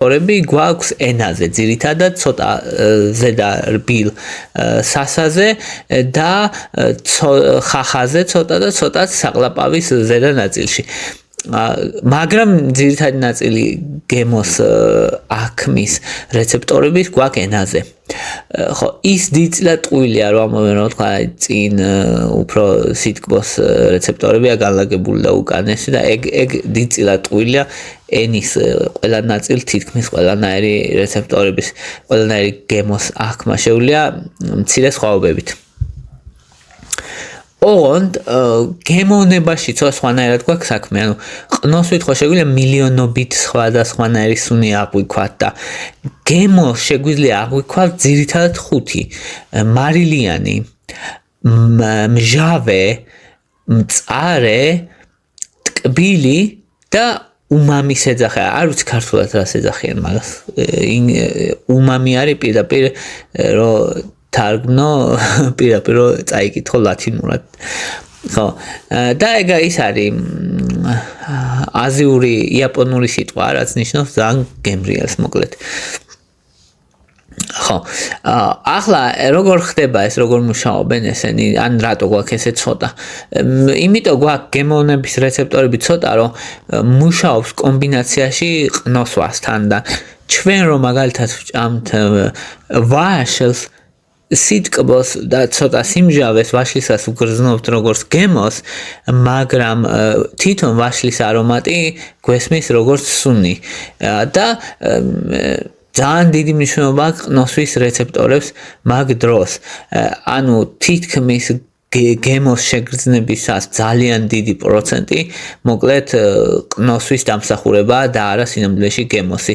რეცეპტორები გვაქვს ენაზე, ძირითადად ცოტა ზედა რბილ სასაზე და ხახაზე ცოტა და ცოტა საყლაპავის ზედა ნაწილში. მაგრამ ძირითადი ნაწილი გემოს აქმის რეცეპტორების გვაქვს ენაზე. ხო, ის დიდწილად ტყუილია, რომ ამოვერო თქვა, წინ უფრო სითბოს რეცეპტორებია განლაგებული და უკანესი და ეგ დიდწილად ტყუილია ენის ყველა ნაწილი თითქმის ყველანაირი რეცეპტორების, ყველანაირი გემოს აქმა შეუძლია მცირე სხვაობებით. ოღონდ გემოვნებაში სხვანაირად გვაქვს საქმე, ანუ ყნოსვით ხო შეგვიძლია მილიონობით სხვადასხვანაირი სუნი აღვიქვათ და გემოს შეგვიძლია აღვიქვათ ძირითადად 5: მარილიანი, მჟავე, მწარე, ტკბილი და უმამის ეძახიან. არ ვიცი ქართულად რას ეძახიან მაგას. უმამი არის პირდაპირ რომ თარგმნო პირდაპირ წაიკითხო ლათინურად. ხო, და ეგ ის არის აზიური იაპონური სიტყვა, რაც ნიშნავს ძალიან გემრიელს მოკლედ. ხო, ახლა როგორ ხდება ეს, როგორ მუშაობენ ესენი, ან რატო გვაქვს ესე ცოტა? იმიტომ გვაქვს გემოვნების რეცეპტორები ცოტა, რომ მუშაობს კომბინაციაში ყნოსვასთან და ჩვენ რომ მაგალითად ვჭამთ ვაშლს სიტკბოს და ცოტა სიმჟავეს ვაშლისას უგრძნობთ როგორც გემოს, მაგრამ თვითონ ვაშლის არომატი გვესმის როგორც სუნი და ძალიან დიდი მნიშვნელობა აქვს ყნოსვის რეცეპტორებს მაგ დროს. ანუ თითქმის გემოს შეგრძნებისას ძალიან დიდი პროცენტი მოკლედ ყნოსვის დამსახურებაა და არა სინამდვილეში გემოსი.